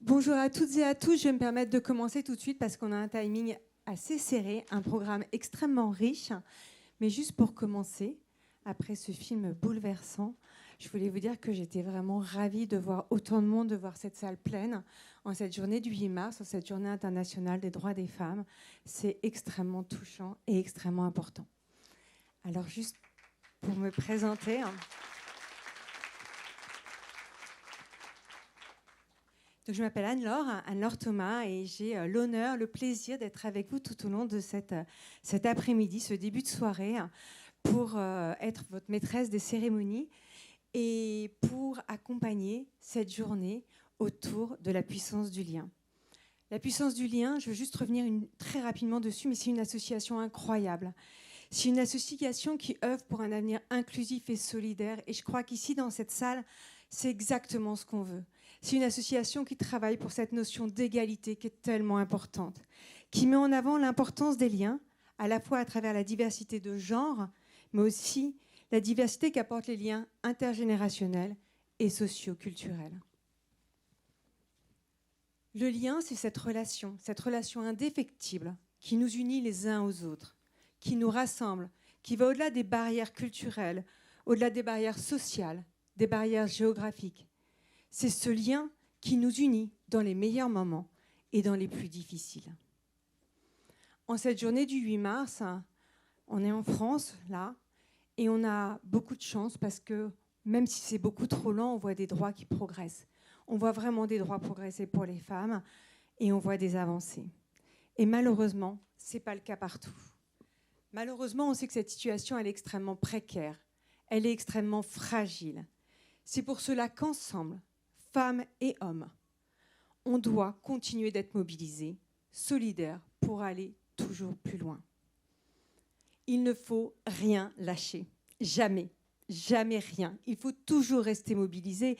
Bonjour à toutes et à tous, je vais me permettre de commencer tout de suite parce qu'on a un timing assez serré, un programme extrêmement riche. Mais juste pour commencer, après ce film bouleversant, je voulais vous dire que j'étais vraiment ravie de voir autant de monde, de voir cette salle pleine en cette journée du 8 mars, en cette journée internationale des droits des femmes. C'est extrêmement touchant et extrêmement important. Alors juste pour me présenter... Donc, je m'appelle Anne-Laure Thomas, et j'ai l'honneur, le plaisir d'être avec vous tout au long de cet après-midi, ce début de soirée, pour être votre maîtresse des cérémonies et pour accompagner cette journée autour de la puissance du lien. La puissance du lien, je veux juste revenir très rapidement dessus, mais c'est une association incroyable. C'est une association qui œuvre pour un avenir inclusif et solidaire, et je crois qu'ici, dans cette salle, c'est exactement ce qu'on veut. C'est une association qui travaille pour cette notion d'égalité qui est tellement importante, qui met en avant l'importance des liens, à la fois à travers la diversité de genre, mais aussi la diversité qu'apportent les liens intergénérationnels et socio-culturels. Le lien, c'est cette relation indéfectible qui nous unit les uns aux autres, qui nous rassemble, qui va au-delà des barrières culturelles, au-delà des barrières sociales, des barrières géographiques. C'est ce lien qui nous unit dans les meilleurs moments et dans les plus difficiles. En cette journée du 8 mars, on est en France, là, et on a beaucoup de chance parce que même si c'est beaucoup trop lent, on voit des droits qui progressent. On voit vraiment des droits progresser pour les femmes et on voit des avancées. Et malheureusement, ce n'est pas le cas partout. Malheureusement, on sait que cette situation elle est extrêmement précaire, elle est extrêmement fragile. C'est pour cela qu'ensemble, femmes et hommes, on doit continuer d'être mobilisés, solidaires, pour aller toujours plus loin. Il ne faut rien lâcher, jamais, jamais rien. Il faut toujours rester mobilisé.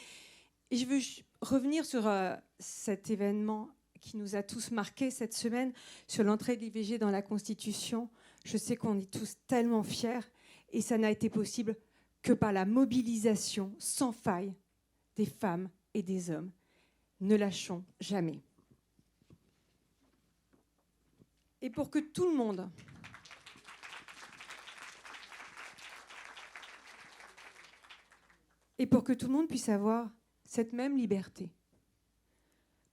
Et je veux revenir sur cet événement qui nous a tous marqués cette semaine, sur l'entrée de l'IVG dans la Constitution. Je sais qu'on est tous tellement fiers, et ça n'a été possible que par la mobilisation sans faille des femmes et des hommes. Ne lâchons jamais. Et pour que tout le monde puisse avoir cette même liberté,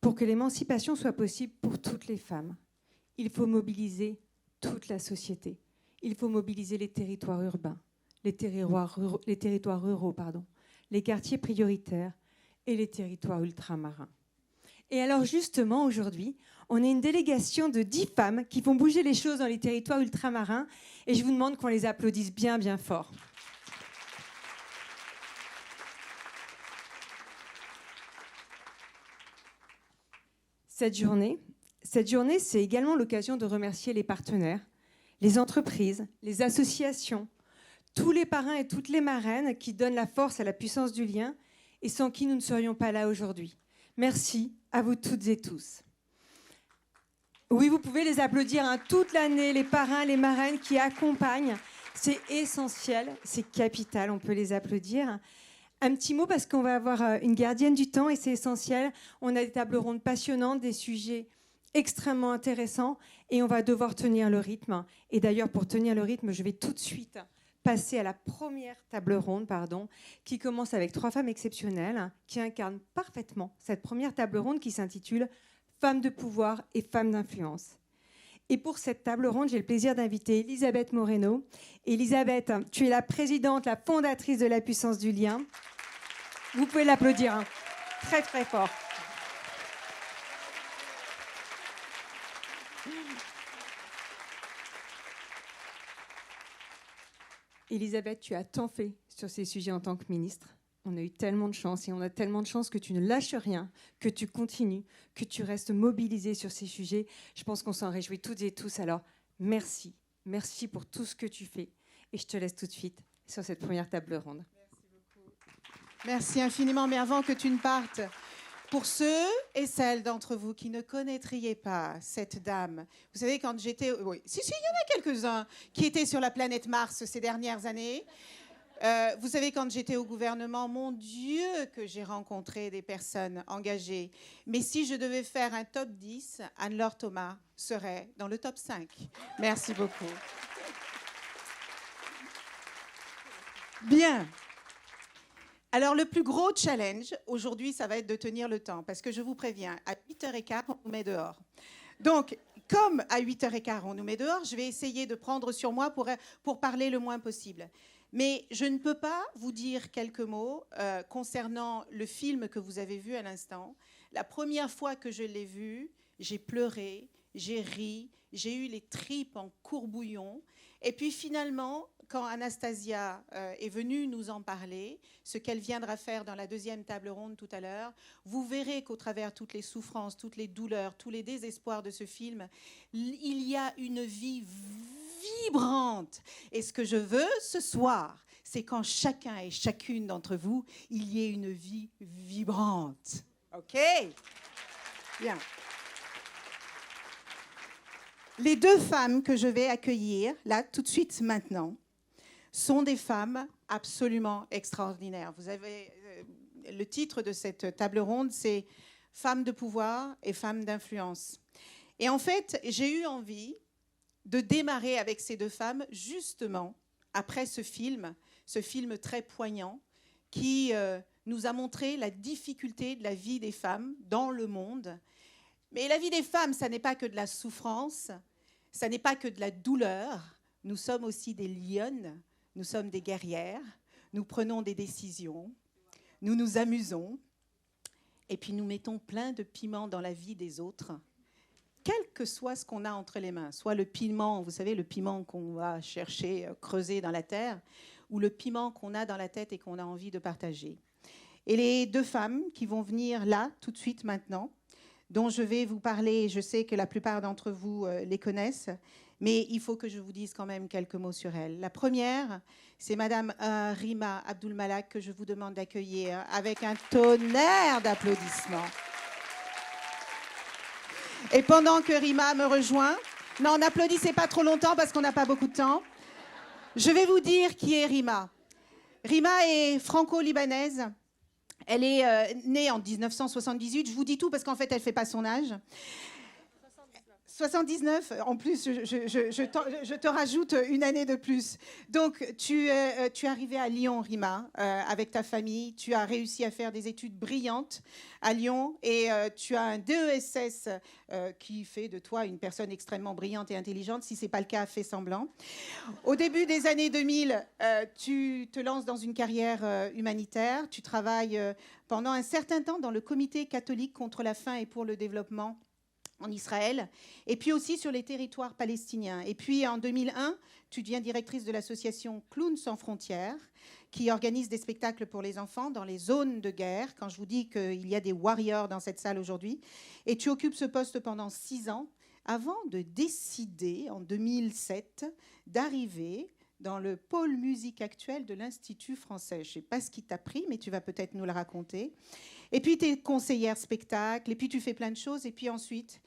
pour que l'émancipation soit possible pour toutes les femmes, il faut mobiliser toute la société. Il faut mobiliser les territoires urbains, les territoires ruraux, les quartiers prioritaires et les territoires ultramarins. Et alors justement, aujourd'hui, on est une délégation de 10 femmes qui font bouger les choses dans les territoires ultramarins, et je vous demande qu'on les applaudisse bien, bien fort. Cette journée, c'est également l'occasion de remercier les partenaires, les entreprises, les associations, tous les parrains et toutes les marraines qui donnent la force à la puissance du lien et sans qui nous ne serions pas là aujourd'hui. Merci à vous toutes et tous. Oui, vous pouvez les applaudir toute l'année, les parrains, les marraines qui accompagnent. C'est essentiel, c'est capital, on peut les applaudir. Un petit mot parce qu'on va avoir une gardienne du temps et c'est essentiel. On a des tables rondes passionnantes, des sujets extrêmement intéressants et on va devoir tenir le rythme. Et d'ailleurs, pour tenir le rythme, je vais tout de suite passer à la première table ronde, qui commence avec 3 femmes exceptionnelles qui incarnent parfaitement cette première table ronde qui s'intitule « Femmes de pouvoir et femmes d'influence ». Et pour cette table ronde, j'ai le plaisir d'inviter Elisabeth Moreno. Elisabeth, tu es la présidente, la fondatrice de la puissance du lien. Vous pouvez l'applaudir très très fort. Elisabeth, tu as tant fait sur ces sujets en tant que ministre. On a eu tellement de chance et on a tellement de chance que tu ne lâches rien, que tu continues, que tu restes mobilisée sur ces sujets. Je pense qu'on s'en réjouit toutes et tous. Alors, merci. Merci pour tout ce que tu fais. Et je te laisse tout de suite sur cette première table ronde. Merci beaucoup. Merci infiniment. Mais avant que tu ne partes, pour ceux et celles d'entre vous qui ne connaîtriez pas cette dame, vous savez, quand j'étais... Oui, si, il y en a quelques-uns qui étaient sur la planète Mars ces dernières années. Vous savez, quand j'étais au gouvernement, mon Dieu, que j'ai rencontré des personnes engagées. Mais si je devais faire un top 10, Anne-Laure Thomas serait dans le top 5. Merci beaucoup. Bien. Alors, le plus gros challenge, aujourd'hui, ça va être de tenir le temps. Parce que je vous préviens, à 8h15, on nous met dehors. Donc, comme à 8h15, on nous met dehors, je vais essayer de prendre sur moi pour parler le moins possible. Mais je ne peux pas vous dire quelques mots concernant le film que vous avez vu à l'instant. La première fois que je l'ai vu, j'ai pleuré, j'ai ri, j'ai eu les tripes en courbouillon. Et puis finalement, quand Anastasia est venue nous en parler, ce qu'elle viendra faire dans la deuxième table ronde tout à l'heure, vous verrez qu'au travers toutes les souffrances, toutes les douleurs, tous les désespoirs de ce film, il y a une vie vibrante. Et ce que je veux ce soir, c'est quand chacun et chacune d'entre vous, il y ait une vie vibrante. OK? Bien. Les deux femmes que je vais accueillir, là, tout de suite, maintenant, sont des femmes absolument extraordinaires. Vous avez le titre de cette table ronde, c'est « Femmes de pouvoir et femmes d'influence ». Et en fait, j'ai eu envie de démarrer avec ces deux femmes, justement, après ce film très poignant, qui nous a montré la difficulté de la vie des femmes dans le monde. Mais la vie des femmes, ça n'est pas que de la souffrance, ça n'est pas que de la douleur. Nous sommes aussi des lionnes, nous sommes des guerrières, nous prenons des décisions, nous nous amusons, et puis nous mettons plein de piments dans la vie des autres, quel que soit ce qu'on a entre les mains, soit le piment, vous savez, le piment qu'on va chercher, creuser dans la terre, ou le piment qu'on a dans la tête et qu'on a envie de partager. Et les deux femmes qui vont venir là, tout de suite maintenant, dont je vais vous parler, je sais que la plupart d'entre vous les connaissent, mais il faut que je vous dise quand même quelques mots sur elles. La première, c'est Madame Rima Abdul-Malak, que je vous demande d'accueillir avec un tonnerre d'applaudissements. Et pendant que Rima me rejoint, non, n'applaudissez pas trop longtemps parce qu'on n'a pas beaucoup de temps, je vais vous dire qui est Rima. Rima est franco-libanaise. Elle est née en 1978. Je vous dis tout parce qu'en fait, elle ne fait pas son âge. 79, en plus, je te rajoute une année de plus. Donc, tu es arrivée à Lyon, Rima, avec ta famille. Tu as réussi à faire des études brillantes à Lyon et tu as un DESS qui fait de toi une personne extrêmement brillante et intelligente. Si ce n'est pas le cas, fais semblant. Au début des années 2000, tu te lances dans une carrière humanitaire. Tu travailles pendant un certain temps dans le Comité catholique contre la faim et pour le développement en Israël, et puis aussi sur les territoires palestiniens. Et puis en 2001, tu deviens directrice de l'association Clowns sans frontières, qui organise des spectacles pour les enfants dans les zones de guerre, quand je vous dis qu'il y a des warriors dans cette salle aujourd'hui. Et tu occupes ce poste pendant 6 ans, avant de décider, en 2007, d'arriver dans le pôle musique actuel de l'Institut français. Je ne sais pas ce qui t'a pris, mais tu vas peut-être nous le raconter. Et puis, tu es conseillère spectacle, et puis tu fais plein de choses. Et puis ensuite,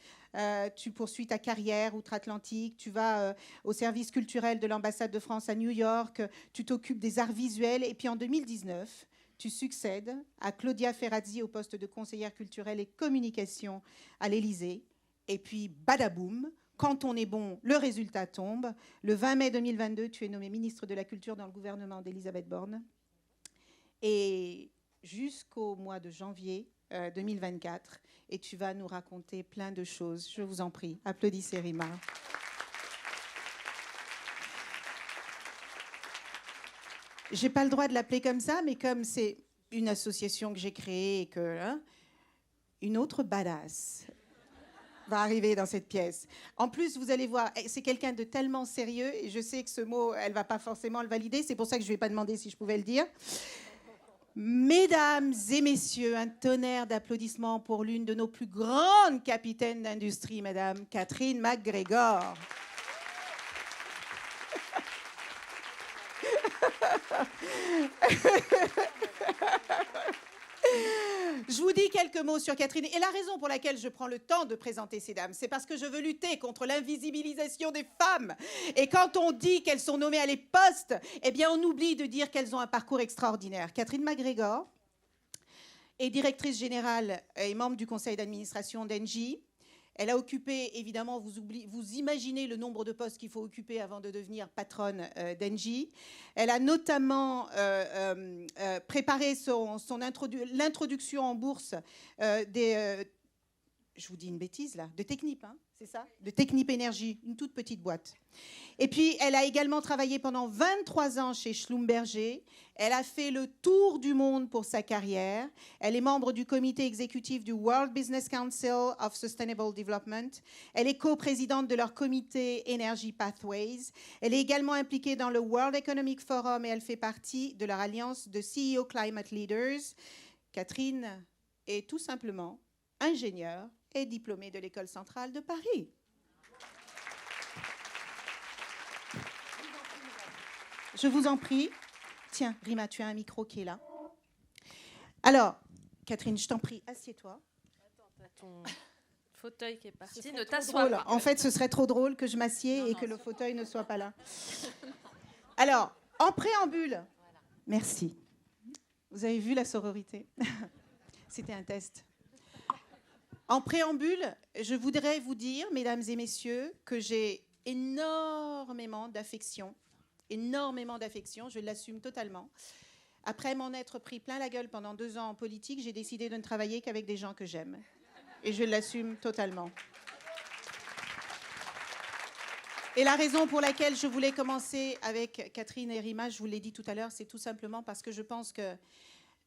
tu poursuis ta carrière outre-Atlantique. Tu vas au service culturel de l'ambassade de France à New York. Tu t'occupes des arts visuels. Et puis en 2019, tu succèdes à Claudia Ferrazzi au poste de conseillère culturelle et communication à l'Élysée. Et puis, badaboum, quand on est bon, le résultat tombe. Le 20 mai 2022, tu es nommée ministre de la Culture dans le gouvernement d'Elisabeth Borne. Et jusqu'au mois de janvier 2024. Et tu vas nous raconter plein de choses. Je vous en prie, applaudissez Rima. Je n'ai pas le droit de l'appeler comme ça, mais comme c'est une association que j'ai créée et que... une autre badass va arriver dans cette pièce. En plus, vous allez voir, c'est quelqu'un de tellement sérieux, et je sais que ce mot, elle ne va pas forcément le valider, c'est pour ça que je ne lui ai pas demandé si je pouvais le dire. Mesdames et messieurs, un tonnerre d'applaudissements pour l'une de nos plus grandes capitaines d'industrie, Madame Catherine McGregor. Je vous dis quelques mots sur Catherine. Et la raison pour laquelle je prends le temps de présenter ces dames, c'est parce que je veux lutter contre l'invisibilisation des femmes. Et quand on dit qu'elles sont nommées à les postes, eh bien, on oublie de dire qu'elles ont un parcours extraordinaire. Catherine MacGregor est directrice générale et membre du conseil d'administration d'Engie. Elle a occupé, évidemment, vous imaginez le nombre de postes qu'il faut occuper avant de devenir patronne d'Engie. Elle a notamment préparé l'introduction en bourse je vous dis une bêtise là, de Technip, hein, c'est ça ? De Technip Énergie, une toute petite boîte. Et puis, elle a également travaillé pendant 23 ans chez Schlumberger. Elle a fait le tour du monde pour sa carrière. Elle est membre du comité exécutif du World Business Council of Sustainable Development. Elle est coprésidente de leur comité Energy Pathways. Elle est également impliquée dans le World Economic Forum et elle fait partie de leur alliance de CEO Climate Leaders. Catherine est tout simplement ingénieure et diplômée de l'École centrale de Paris. Je vous en prie. Tiens, Rima, tu as un micro qui est là. Alors, Catherine, je t'en prie, assieds-toi. Attends, t'as ton fauteuil qui est parti, ne t'assois pas. En fait, ce serait trop drôle que je m'assieds et que le fauteuil ne soit pas là. Alors, en préambule, voilà. Merci. Vous avez vu la sororité ? C'était un test. En préambule, je voudrais vous dire, mesdames et messieurs, que j'ai énormément d'affection, je l'assume totalement. Après m'en être pris plein la gueule pendant 2 ans en politique, j'ai décidé de ne travailler qu'avec des gens que j'aime. Et je l'assume totalement. Et la raison pour laquelle je voulais commencer avec Catherine et Rima, je vous l'ai dit tout à l'heure, c'est tout simplement parce que je pense que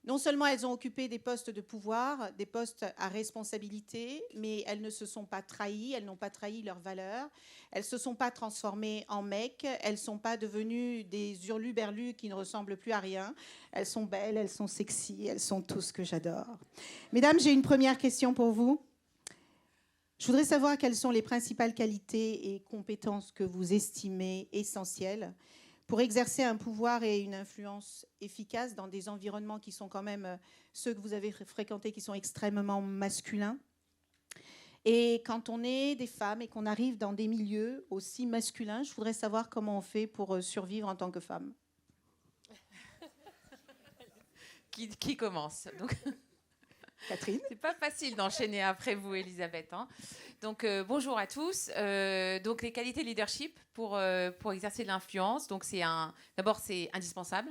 non seulement elles ont occupé des postes de pouvoir, des postes à responsabilité, mais elles ne se sont pas trahies, elles n'ont pas trahi leurs valeurs, elles ne se sont pas transformées en mecs, elles ne sont pas devenues des hurluberlus qui ne ressemblent plus à rien. Elles sont belles, elles sont sexy, elles sont tout ce que j'adore. Mesdames, j'ai une première question pour vous. Je voudrais savoir quelles sont les principales qualités et compétences que vous estimez essentielles pour exercer un pouvoir et une influence efficace dans des environnements qui sont quand même ceux que vous avez fréquentés, qui sont extrêmement masculins. Et quand on est des femmes et qu'on arrive dans des milieux aussi masculins, je voudrais savoir comment on fait pour survivre en tant que femme. Qui commence donc Catherine. C'est pas facile d'enchaîner après vous, Elisabeth. Hein. Donc, bonjour à tous. Donc, les qualités leadership pour exercer de l'influence. Donc, d'abord, c'est indispensable.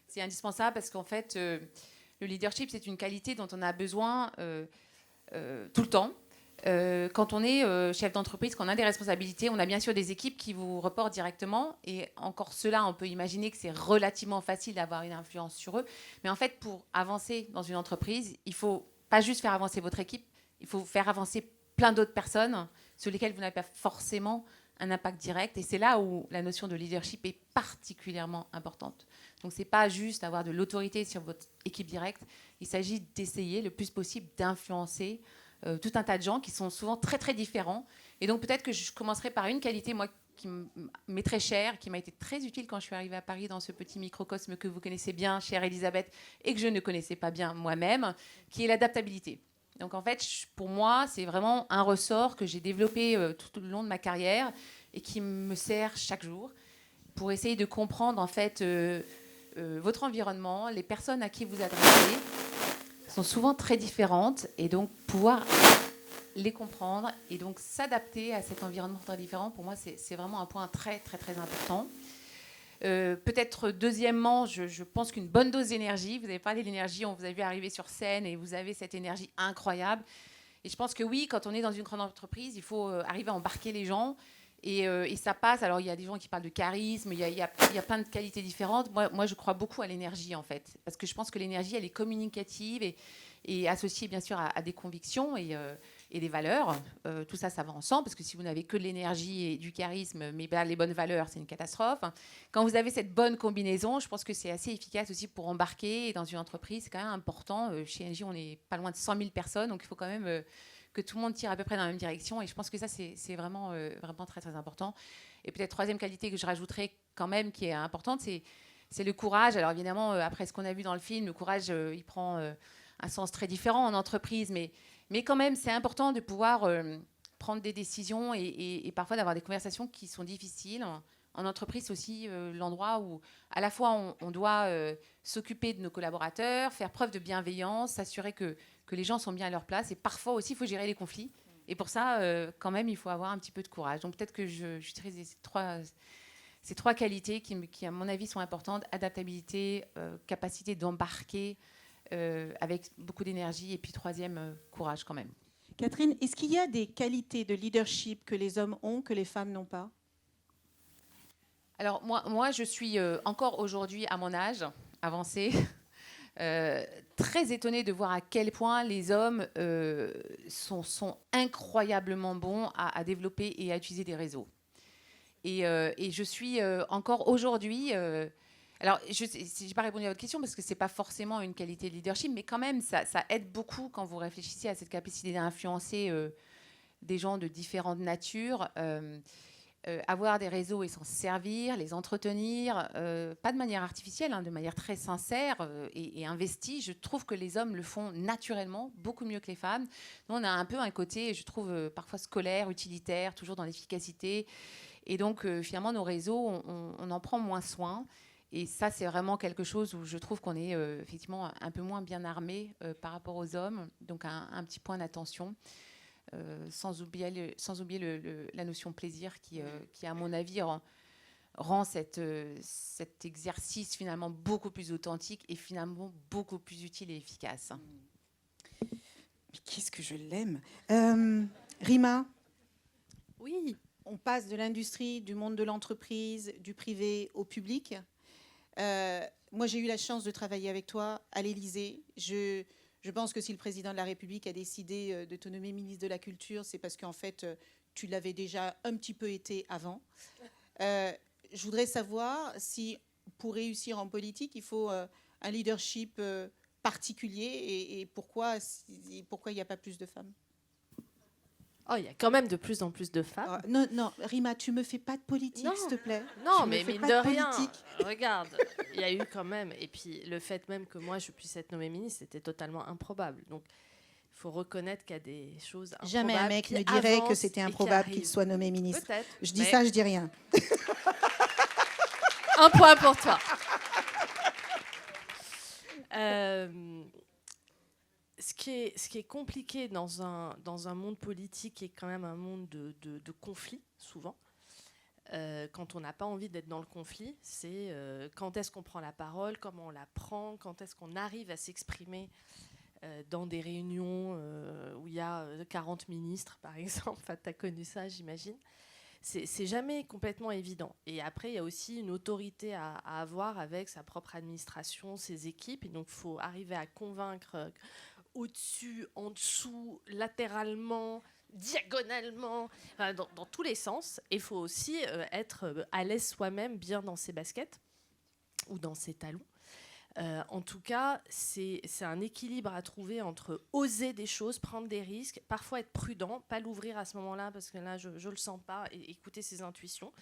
C'est indispensable parce qu'en fait, le leadership, c'est une qualité dont on a besoin tout le temps. Quand on est chef d'entreprise, qu'on a des responsabilités, on a bien sûr des équipes qui vous reportent directement. Et encore cela, on peut imaginer que c'est relativement facile d'avoir une influence sur eux. Mais en fait, pour avancer dans une entreprise, il ne faut pas juste faire avancer votre équipe, il faut faire avancer plein d'autres personnes sur lesquelles vous n'avez pas forcément un impact direct. Et c'est là où la notion de leadership est particulièrement importante. Donc, ce n'est pas juste avoir de l'autorité sur votre équipe directe. Il s'agit d'essayer le plus possible d'influencer tout un tas de gens qui sont souvent très, très différents. Et donc, peut-être que je commencerai par une qualité, moi, qui m'est très chère, qui m'a été très utile quand je suis arrivée à Paris dans ce petit microcosme que vous connaissez bien, chère Elisabeth, et que je ne connaissais pas bien moi-même, qui est l'adaptabilité. Donc, en fait, pour moi, c'est vraiment un ressort que j'ai développé tout le long de ma carrière et qui me sert chaque jour pour essayer de comprendre, en fait, votre environnement, les personnes à qui vous adressez, sont souvent très différentes et donc pouvoir les comprendre et donc s'adapter à cet environnement très différent, pour moi, c'est vraiment un point très, très, très important. Peut-être deuxièmement, je pense qu'une bonne dose d'énergie, vous avez parlé de l'énergie, on vous a vu arriver sur scène et vous avez cette énergie incroyable. Et je pense que oui, quand on est dans une grande entreprise, il faut arriver à embarquer les gens. Et ça passe. Alors, il y a des gens qui parlent de charisme, il y a plein de qualités différentes. Moi, je crois beaucoup à l'énergie, en fait. Parce que je pense que l'énergie, elle est communicative et associée, bien sûr, à des convictions et des valeurs. Tout ça, ça va ensemble. Parce que si vous n'avez que de l'énergie et du charisme, mais les bonnes valeurs, c'est une catastrophe. Quand vous avez cette bonne combinaison, je pense que c'est assez efficace aussi pour embarquer. Et dans une entreprise, c'est quand même important. Chez Engie, on n'est pas loin de 100 000 personnes. Donc, il faut quand même que tout le monde tire à peu près dans la même direction. Et je pense que ça, c'est vraiment, vraiment très, très important. Et peut-être troisième qualité que je rajouterais quand même, qui est importante, c'est le courage. Alors évidemment, après ce qu'on a vu dans le film, le courage, il prend un sens très différent en entreprise, mais quand même, c'est important de pouvoir prendre des décisions et parfois d'avoir des conversations qui sont difficiles. En entreprise, c'est aussi l'endroit où, à la fois, on doit s'occuper de nos collaborateurs, faire preuve de bienveillance, s'assurer que les gens sont bien à leur place. Et parfois aussi, il faut gérer les conflits. Et pour ça, quand même, il faut avoir un petit peu de courage. Donc peut-être que j'utilise ces trois qualités qui, à mon avis, sont importantes. Adaptabilité, capacité d'embarquer avec beaucoup d'énergie. Et puis troisième, courage quand même. Catherine, est-ce qu'il y a des qualités de leadership que les hommes ont, que les femmes n'ont pas? Alors moi, je suis encore aujourd'hui, à mon âge avancé, très étonnée de voir à quel point les hommes sont incroyablement bons à développer et à utiliser des réseaux. Et je suis encore aujourd'hui... alors, je n'ai pas répondu à votre question parce que ce n'est pas forcément une qualité de leadership, mais quand même, ça aide beaucoup quand vous réfléchissez à cette capacité d'influencer des gens de différentes natures. Avoir des réseaux et s'en servir, les entretenir, pas de manière artificielle, hein, de manière très sincère et investie. Je trouve que les hommes le font naturellement, beaucoup mieux que les femmes. Nous, on a un peu un côté, je trouve, parfois scolaire, utilitaire, toujours dans l'efficacité. Et donc, finalement, nos réseaux, on en prend moins soin. Et ça, c'est vraiment quelque chose où je trouve qu'on est effectivement un peu moins bien armé par rapport aux hommes. Donc, un petit point d'attention. Sans oublier la notion plaisir qui, à mon avis, rend cet exercice finalement beaucoup plus authentique et finalement beaucoup plus utile et efficace. Mais qu'est-ce que je l'aime. Rima? Oui. On passe de l'industrie, du monde de l'entreprise, du privé au public. Moi, j'ai eu la chance de travailler avec toi à l'Élysée. Je pense que si le président de la République a décidé de te nommer ministre de la Culture, c'est parce qu'en fait, tu l'avais déjà un petit peu été avant. Je voudrais savoir si, pour réussir en politique, il faut un leadership particulier et pourquoi il n'y a pas plus de femmes. Oh, il y a quand même de plus en plus de femmes. Non, Rima, tu me fais pas de politique, s'il te plaît. Non, mais mine de rien, regarde, il y a eu quand même... Et puis, le fait même que moi, je puisse être nommée ministre, c'était totalement improbable. Donc, il faut reconnaître qu'il y a des choses improbables. Jamais un mec ne dirait que c'était improbable qu'il soit nommé ministre. Peut-être. Je dis ça, je dis rien. Un point pour toi. Ce qui est compliqué dans un monde politique qui est quand même un monde de conflits, souvent, quand on n'a pas envie d'être dans le conflit, c'est quand est-ce qu'on prend la parole, comment on la prend, quand est-ce qu'on arrive à s'exprimer dans des réunions où il y a 40 ministres, par exemple. Enfin, tu as connu ça, j'imagine. C'est jamais complètement évident. Et après, il y a aussi une autorité à avoir avec sa propre administration, ses équipes. Et donc, il faut arriver à convaincre au-dessus, en dessous, latéralement, diagonalement, dans tous les sens. Et il faut aussi être à l'aise soi-même, bien dans ses baskets ou dans ses talons. En tout cas, c'est un équilibre à trouver entre oser des choses, prendre des risques, parfois être prudent, pas l'ouvrir à ce moment-là parce que là, je le sens pas, et écouter ses intuitions.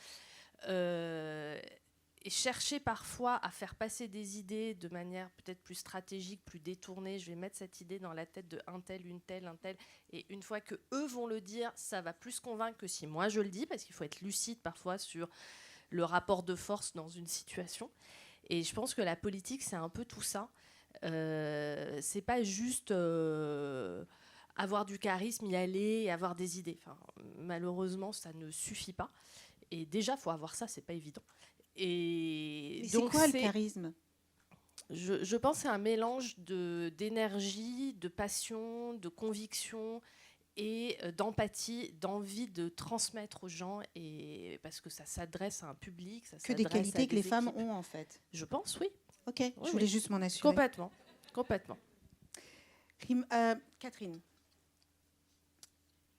Et chercher parfois à faire passer des idées de manière peut-être plus stratégique, plus détournée. Je vais mettre cette idée dans la tête de un tel, une telle, un tel. Et une fois qu'eux vont le dire, ça va plus convaincre que si moi je le dis, parce qu'il faut être lucide parfois sur le rapport de force dans une situation. Et je pense que la politique, c'est un peu tout ça. C'est pas juste avoir du charisme, y aller et avoir des idées. Enfin, malheureusement, ça ne suffit pas. Et déjà, il faut avoir ça, c'est pas évident. Et donc, c'est quoi le charisme ? Je pense que c'est un mélange d'énergie, de passion, de conviction et d'empathie, d'envie de transmettre aux gens, et parce que ça s'adresse à un public. Que des qualités que les femmes ont, en fait. Je pense, oui. Ok, je voulais juste m'en assurer. Complètement. Catherine,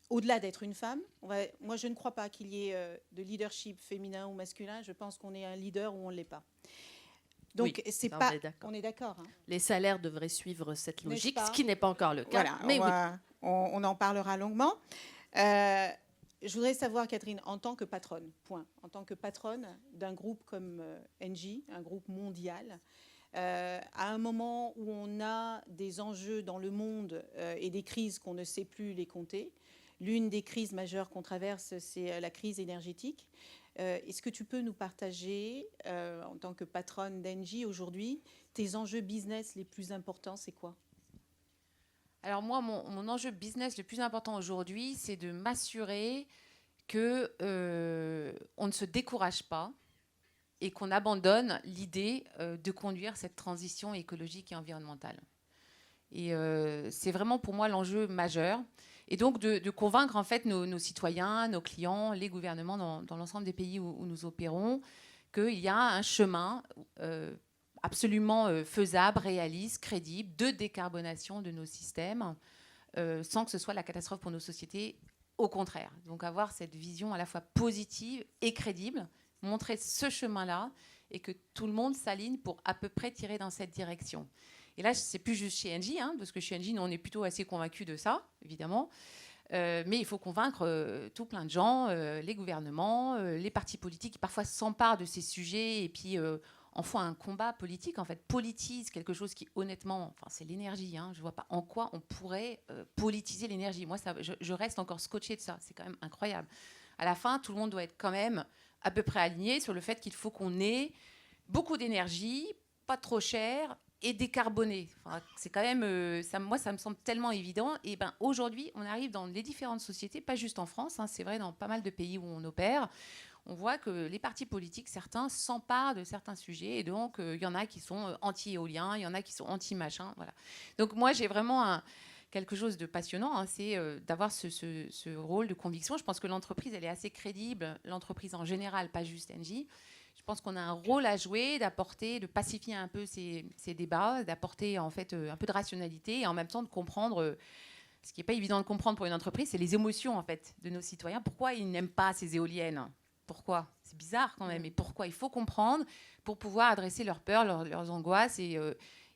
au-delà d'être une femme, moi je ne crois pas qu'il y ait de leadership féminin ou masculin. Je pense qu'on est un leader ou on ne l'est pas. Donc c'est pas. On est d'accord. Hein. Les salaires devraient suivre cette logique, ce qui n'est pas encore le cas. Voilà, mais on en parlera longuement. Je voudrais savoir, Catherine, en tant que patronne, en tant que patronne d'un groupe comme Engie, un groupe mondial, à un moment où on a des enjeux dans le monde et des crises qu'on ne sait plus les compter. L'une des crises majeures qu'on traverse, c'est la crise énergétique. Est-ce que tu peux nous partager, en tant que patronne d'Engie aujourd'hui, tes enjeux business les plus importants, c'est quoi? Alors moi, mon enjeu business le plus important aujourd'hui, c'est de m'assurer que on ne se décourage pas et qu'on abandonne l'idée de conduire cette transition écologique et environnementale. Et c'est vraiment pour moi l'enjeu majeur. Et donc de convaincre en fait nos citoyens, nos clients, les gouvernements dans l'ensemble des pays où nous opérons qu'il y a un chemin absolument faisable, réaliste, crédible de décarbonation de nos systèmes sans que ce soit la catastrophe pour nos sociétés. Au contraire. Donc avoir cette vision à la fois positive et crédible, montrer ce chemin-là et que tout le monde s'aligne pour à peu près tirer dans cette direction. Et là, c'est plus juste chez Engie, parce que chez Engie, nous, on est plutôt assez convaincus de ça, évidemment. Mais il faut convaincre tout plein de gens, les gouvernements, les partis politiques qui parfois s'emparent de ces sujets et puis en font un combat politique, en fait, politisent quelque chose qui, honnêtement, enfin, c'est l'énergie. Je ne vois pas en quoi on pourrait politiser l'énergie. Moi, je reste encore scotché de ça. C'est quand même incroyable. À la fin, tout le monde doit être quand même à peu près aligné sur le fait qu'il faut qu'on ait beaucoup d'énergie, pas trop cher et décarboné. Enfin, c'est quand même, moi, ça me semble tellement évident. Et ben, aujourd'hui, on arrive dans les différentes sociétés, pas juste en France, c'est vrai dans pas mal de pays où on opère. On voit que les partis politiques, certains s'emparent de certains sujets. Et donc, il y en a qui sont anti-éolien, il y en a qui sont anti-machin. Voilà. Donc, moi, j'ai vraiment quelque chose de passionnant. C'est d'avoir ce rôle de conviction. Je pense que l'entreprise, elle est assez crédible. L'entreprise en général, pas juste Engie. Je pense qu'on a un rôle à jouer, d'apporter, de pacifier un peu ces débats, d'apporter en fait un peu de rationalité et en même temps de comprendre. Ce qui n'est pas évident de comprendre pour une entreprise, c'est les émotions en fait de nos citoyens. Pourquoi ils n'aiment pas ces éoliennes ? Pourquoi ? C'est bizarre quand même. Et pourquoi ? Il faut comprendre pour pouvoir adresser leurs peurs, leurs angoisses et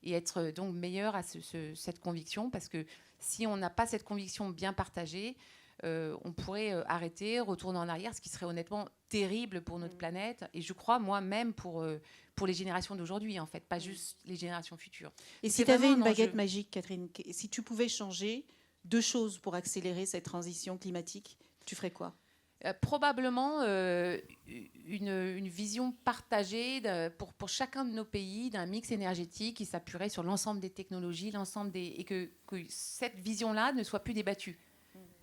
être donc meilleur à cette conviction. Parce que si on n'a pas cette conviction bien partagée, on pourrait arrêter, retourner en arrière, ce qui serait honnêtement terrible pour notre planète. Et je crois, moi-même, pour les générations d'aujourd'hui, en fait, pas juste les générations futures. Et si tu avais une baguette magique, Catherine, si tu pouvais changer 2 choses pour accélérer cette transition climatique, tu ferais quoi ? Probablement une vision partagée pour chacun de nos pays d'un mix énergétique qui s'appuierait sur l'ensemble des technologies, et que cette vision-là ne soit plus débattue.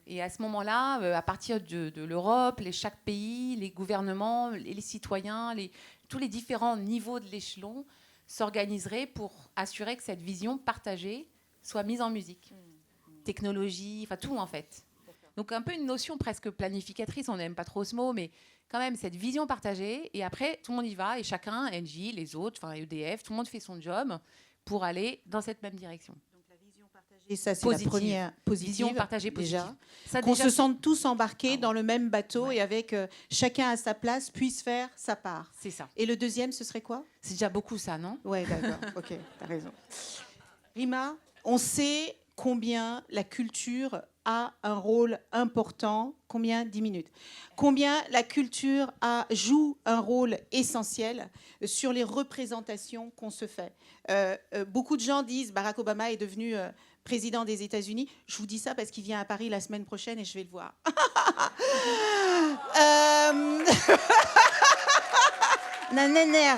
Et à ce moment-là, à partir de l'Europe, chaque pays, les gouvernements, les citoyens, tous les différents niveaux de l'échelon s'organiseraient pour assurer que cette vision partagée soit mise en musique. Technologie, enfin tout en fait. Donc un peu une notion presque planificatrice, on n'aime pas trop ce mot, mais quand même cette vision partagée. Et après, tout le monde y va et chacun, Engie, les autres, enfin EDF, tout le monde fait son job pour aller dans cette même direction. Donc la vision partagée, ça c'est la première positive, vision partagée positive. Déjà. Qu'on se sente tous embarqués dans le même bateau et avec chacun à sa place puisse faire sa part. C'est ça. Et le deuxième, ce serait quoi ? C'est déjà beaucoup ça, non ? Ouais, d'accord. Ok, t'as raison. Rima, on sait combien la culture a un rôle important, combien 10 minutes, combien la culture joue un rôle essentiel sur les représentations qu'on se fait. Beaucoup de gens disent Barack Obama est devenu président des États-Unis. Je vous dis ça parce qu'il vient à Paris la semaine prochaine et je vais le voir. Nanéner.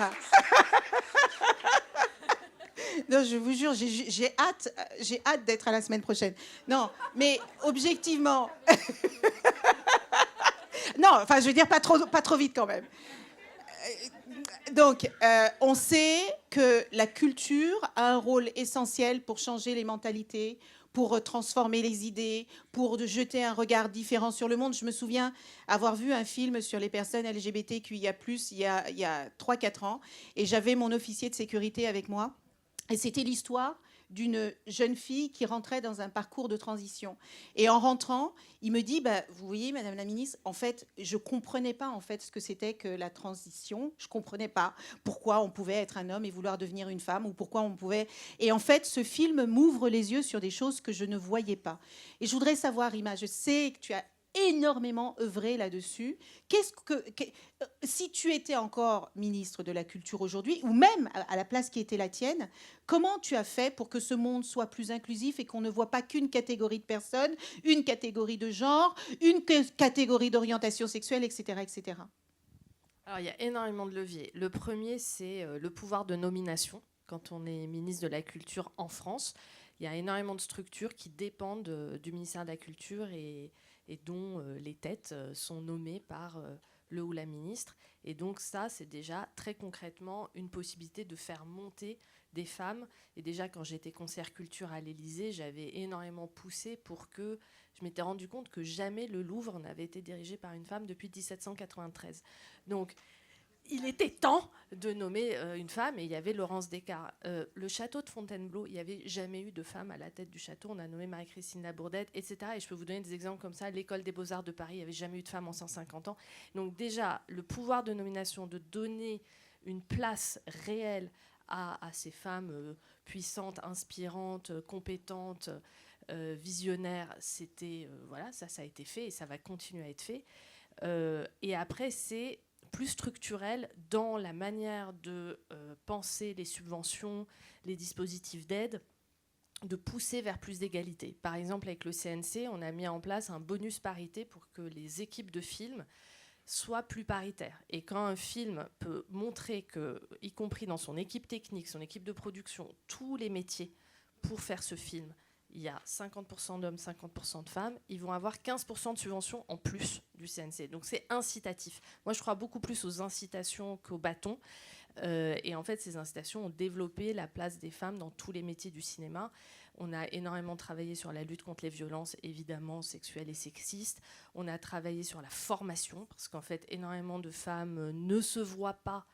Non, je vous jure, j'ai hâte d'être à la semaine prochaine. Non, mais objectivement... non, enfin, je veux dire, pas trop vite quand même. Donc, on sait que la culture a un rôle essentiel pour changer les mentalités, pour transformer les idées, pour jeter un regard différent sur le monde. Je me souviens avoir vu un film sur les personnes LGBTQIA+, il y a 3-4 ans, et j'avais mon officier de sécurité avec moi. Et c'était l'histoire d'une jeune fille qui rentrait dans un parcours de transition. Et en rentrant, il me dit, vous voyez, Madame la Ministre, en fait, je ne comprenais pas en fait, ce que c'était que la transition. Je ne comprenais pas pourquoi on pouvait être un homme et vouloir devenir une femme, ou pourquoi on pouvait... Et en fait, ce film m'ouvre les yeux sur des choses que je ne voyais pas. Et je voudrais savoir, Rima, je sais que tu as énormément œuvré là-dessus. Si tu étais encore ministre de la Culture aujourd'hui, ou même à la place qui était la tienne, comment tu as fait pour que ce monde soit plus inclusif et qu'on ne voit pas qu'une catégorie de personnes, une catégorie de genre, une catégorie d'orientation sexuelle, etc., etc. Alors, il y a énormément de leviers. Le premier, c'est le pouvoir de nomination. Quand on est ministre de la Culture en France, il y a énormément de structures qui dépendent du ministère de la Culture et dont les têtes sont nommées par le ou la ministre. Et donc ça, c'est déjà très concrètement une possibilité de faire monter des femmes. Et déjà, quand j'étais conseillère culture à l'Élysée, j'avais énormément poussé pour que... Je m'étais rendu compte que jamais le Louvre n'avait été dirigé par une femme depuis 1793. Donc, il était temps de nommer une femme, et il y avait Laurence Descartes. Le château de Fontainebleau, il n'y avait jamais eu de femme à la tête du château. On a nommé Marie-Christine Labourdette, etc. Et je peux vous donner des exemples comme ça. L'École des Beaux-Arts de Paris, il n'y avait jamais eu de femme en 150 ans. Donc déjà, le pouvoir de nomination, de donner une place réelle à ces femmes puissantes, inspirantes, compétentes, visionnaires, c'était voilà, ça a été fait et ça va continuer à être fait. Et après, c'est plus structurel dans la manière de penser les subventions, les dispositifs d'aide, de pousser vers plus d'égalité. Par exemple, avec le CNC, on a mis en place un bonus parité pour que les équipes de films soient plus paritaires. Et quand un film peut montrer que, y compris dans son équipe technique, son équipe de production, tous les métiers pour faire ce film, il y a 50% d'hommes, 50% de femmes, ils vont avoir 15% de subventions en plus du CNC. Donc c'est incitatif. Moi, je crois beaucoup plus aux incitations qu'aux bâtons. Et en fait, ces incitations ont développé la place des femmes dans tous les métiers du cinéma. On a énormément travaillé sur la lutte contre les violences, évidemment, sexuelles et sexistes. On a travaillé sur la formation, parce qu'en fait, énormément de femmes ne se voient pas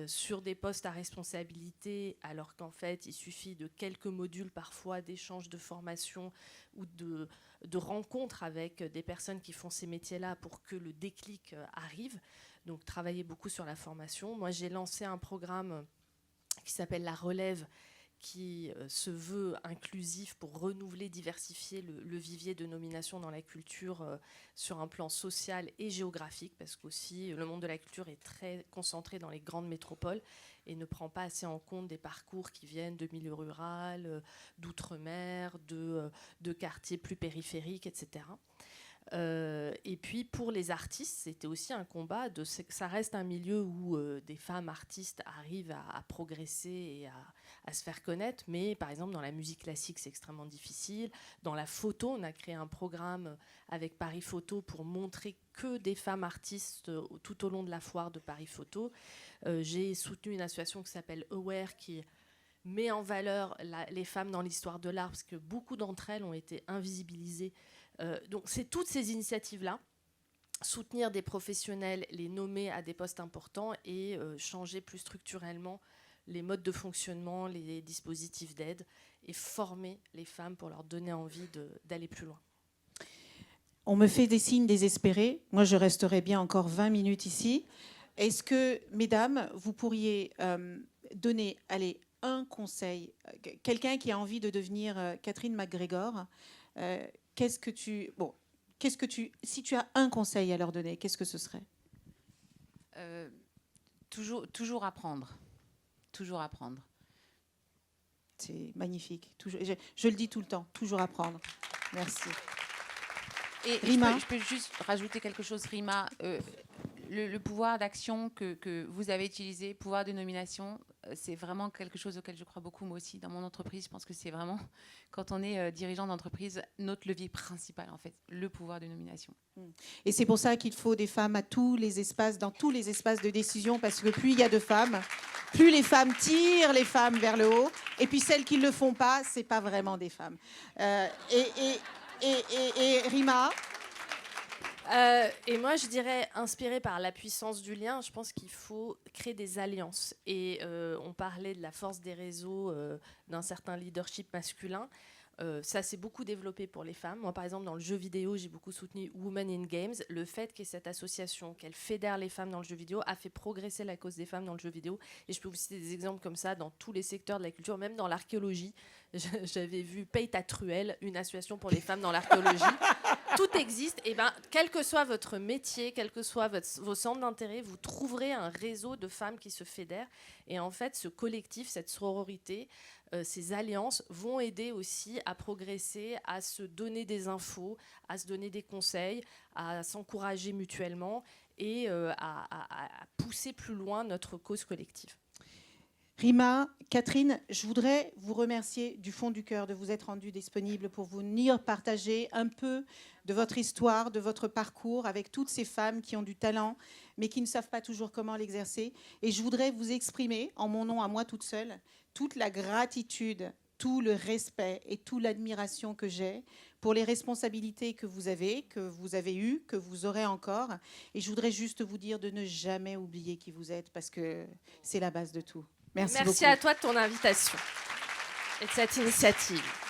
sur des postes à responsabilité, alors qu'en fait, il suffit de quelques modules parfois d'échanges de formation ou de rencontres avec des personnes qui font ces métiers-là pour que le déclic arrive. Donc, travailler beaucoup sur la formation. Moi, j'ai lancé un programme qui s'appelle La Relève, qui se veut inclusif pour renouveler, diversifier le vivier de nomination dans la culture sur un plan social et géographique, parce qu'aussi le monde de la culture est très concentré dans les grandes métropoles et ne prend pas assez en compte des parcours qui viennent de milieux ruraux, d'outre-mer, de quartiers plus périphériques, etc. Et puis pour les artistes, c'était aussi un combat. Ça reste un milieu où des femmes artistes arrivent à progresser et à se faire connaître, mais par exemple dans la musique classique c'est extrêmement difficile. Dans la photo, on a créé un programme avec Paris Photo pour montrer que des femmes artistes tout au long de la foire de Paris Photo. J'ai soutenu une association qui s'appelle Aware, qui met en valeur les femmes dans l'histoire de l'art, parce que beaucoup d'entre elles ont été invisibilisées. Donc c'est toutes ces initiatives-là, soutenir des professionnels, les nommer à des postes importants et changer plus structurellement les modes de fonctionnement, les dispositifs d'aide, et former les femmes pour leur donner envie d'aller plus loin. On me fait des signes désespérés. Moi, je resterai bien encore 20 minutes ici. Est-ce que, mesdames, vous pourriez donner un conseil, quelqu'un qui a envie de devenir Catherine McGregor, si tu as un conseil à leur donner, qu'est-ce que ce serait ? Toujours apprendre. Toujours apprendre. C'est magnifique. Je le dis tout le temps, toujours apprendre. Merci. Et Rima, je peux juste rajouter quelque chose, Rima. Le pouvoir d'action que vous avez utilisé, pouvoir de nomination, c'est vraiment quelque chose auquel je crois beaucoup, moi aussi, dans mon entreprise. Je pense que c'est vraiment, quand on est dirigeant d'entreprise, notre levier principal, en fait, le pouvoir de nomination. Et c'est pour ça qu'il faut des femmes à tous les espaces, dans tous les espaces de décision, parce que plus il y a de femmes, plus les femmes tirent les femmes vers le haut, et puis celles qui ne le font pas, c'est pas vraiment des femmes. Et Rima ? Et moi, je dirais, inspirée par la puissance du lien, je pense qu'il faut créer des alliances. Et on parlait de la force des réseaux, d'un certain leadership masculin. Ça s'est beaucoup développé pour les femmes. Moi, par exemple, dans le jeu vidéo, j'ai beaucoup soutenu Women in Games. Le fait qu'il y ait cette association, qu'elle fédère les femmes dans le jeu vidéo, a fait progresser la cause des femmes dans le jeu vidéo. Et je peux vous citer des exemples comme ça dans tous les secteurs de la culture, même dans l'archéologie. J'avais vu Paye ta truelle, une association pour les femmes dans l'archéologie. Tout existe. Et ben, quel que soit votre métier, quel que soit vos centres d'intérêt, vous trouverez un réseau de femmes qui se fédèrent. Et en fait, ce collectif, cette sororité, ces alliances vont aider aussi à progresser, à se donner des infos, à se donner des conseils, à s'encourager mutuellement et à pousser plus loin notre cause collective. Rima, Catherine, je voudrais vous remercier du fond du cœur de vous être rendu disponible pour venir partager un peu de votre histoire, de votre parcours avec toutes ces femmes qui ont du talent, mais qui ne savent pas toujours comment l'exercer. Et je voudrais vous exprimer, en mon nom à moi toute seule, toute la gratitude, tout le respect et toute l'admiration que j'ai pour les responsabilités que vous avez eues, que vous aurez encore. Et je voudrais juste vous dire de ne jamais oublier qui vous êtes, parce que c'est la base de tout. Merci beaucoup. À toi de ton invitation et de cette initiative.